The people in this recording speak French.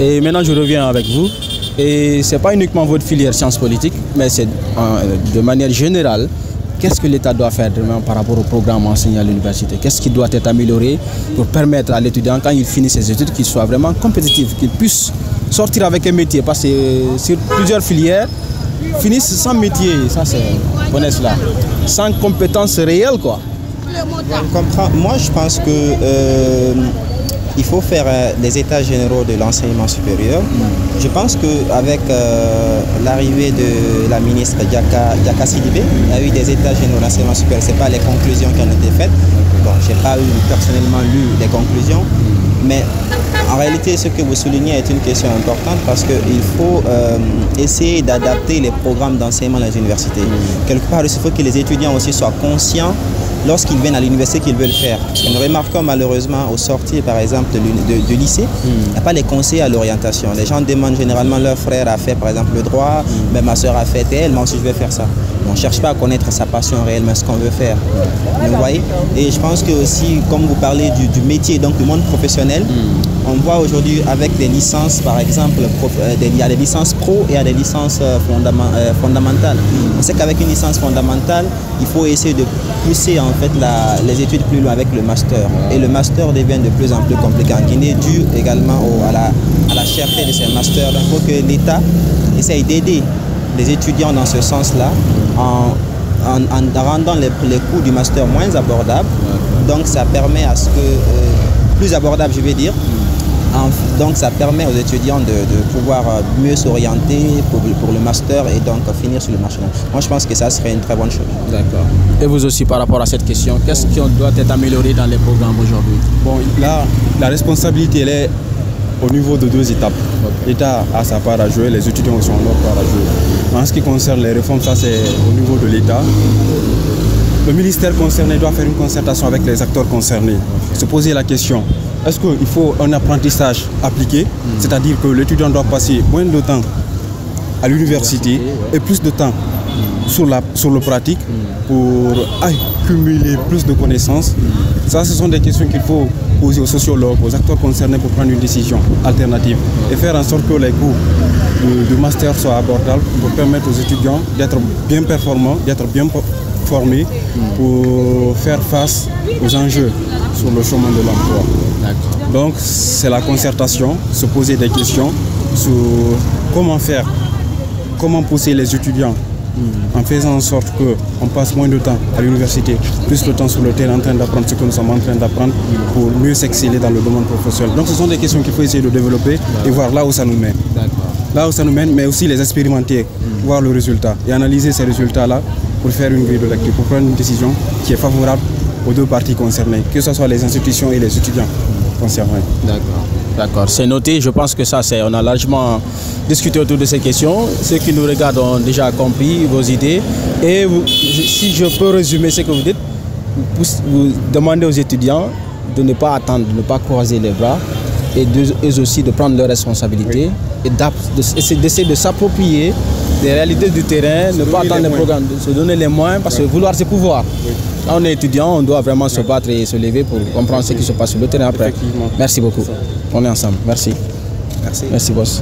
Et maintenant, je reviens avec vous. Et ce n'est pas uniquement votre filière sciences politiques, mais c'est de manière générale. Qu'est-ce que l'État doit faire demain par rapport au programme enseigné à l'université? Qu'est-ce qui doit être amélioré pour permettre à l'étudiant, quand il finit ses études, qu'il soit vraiment compétitif, qu'il puisse sortir avec un métier? Parce que sur plusieurs filières, finissent sans métier, ça c'est, connaît cela, sans compétences réelles, quoi. On comprend. Moi, je pense que il faut faire les états généraux de l'enseignement supérieur. Je pense qu'avec l'arrivée de la ministre Diaka Sidibé, il y a eu des états généraux de l'enseignement supérieur. Ce n'est pas les conclusions qui ont été faites. Bon, je n'ai pas personnellement lu les conclusions, mais en réalité, ce que vous soulignez est une question importante parce qu'il faut essayer d'adapter les programmes d'enseignement dans les universités. Quelque part, il faut que les étudiants aussi soient conscients lorsqu'ils viennent à l'université qu'ils veulent faire. Parce que nous remarquons malheureusement au sortir par exemple du lycée, il n'y a pas les conseils à l'orientation. Les gens demandent généralement leur frère a fait par exemple le droit, mais ma soeur a fait tel, moi aussi je vais faire ça. On ne cherche pas à connaître sa passion réellement, ce qu'on veut faire. Vous voyez? Et je pense que aussi, comme vous parlez du métier, donc du monde professionnel, on voit aujourd'hui avec des licences, par exemple, il y a des licences pro et il y a des licences fondamentales. On sait qu'avec une licence fondamentale, il faut essayer de pousser en fait les études plus loin avec le master. Et le master devient de plus en plus compliqué en Guinée, dû également à la cherté de ces masters. Donc il faut que l'État essaye d'aider les étudiants dans ce sens-là en rendant les coûts du master moins abordables. Donc ça permet à ce que, plus abordable je vais dire, donc ça permet aux étudiants de pouvoir mieux s'orienter pour le master et donc finir sur le marché. Moi je pense que ça serait une très bonne chose. D'accord. Et vous aussi par rapport à cette question, qu'est-ce qui doit être amélioré dans les programmes aujourd'hui? Bon, là, la responsabilité elle est au niveau de deux étapes. L'État a sa part à jouer, les étudiants aussi ont leur part à jouer. En ce qui concerne les réformes, ça c'est au niveau de l'État. Le ministère concerné doit faire une concertation avec les acteurs concernés, se poser la question. Est-ce qu'il faut un apprentissage appliqué, c'est-à-dire que l'étudiant doit passer moins de temps à l'université et plus de temps sur le pratique pour accumuler plus de connaissances? Ça, ce sont des questions qu'il faut poser aux sociologues, aux acteurs concernés pour prendre une décision alternative et faire en sorte que les cours de master soient abordables pour permettre aux étudiants d'être bien performants, d'être bien formés pour faire face aux enjeux sur le chemin de l'emploi. Donc c'est la concertation, se poser des questions sur comment faire, comment pousser les étudiants en faisant en sorte qu'on passe moins de temps à l'université, plus de temps sur le terrain en train d'apprendre ce que nous sommes en train d'apprendre pour mieux s'exceller dans le domaine professionnel. Donc ce sont des questions qu'il faut essayer de développer et voir là où ça nous mène. Là où ça nous mène, mais aussi les expérimenter, voir le résultat et analyser ces résultats-là pour faire une grille de lecture, pour prendre une décision qui est favorable aux deux parties concernées, que ce soit les institutions et les étudiants concernés. D'accord, c'est noté. Je pense que ça, on a largement discuté autour de ces questions. Ceux qui nous regardent ont déjà compris vos idées. Et si je peux résumer ce que vous dites, vous demandez aux étudiants de ne pas attendre, de ne pas croiser les bras et eux aussi de prendre leurs responsabilités et d'essayer de s'approprier des réalités du terrain, ne pas attendre les programmes, de se donner les moyens parce que vouloir c'est pouvoir. Quand on est étudiant, on doit vraiment se battre et se lever pour comprendre ce qui se passe sur le terrain après. Merci beaucoup. On est ensemble. Merci. Merci. Merci, boss.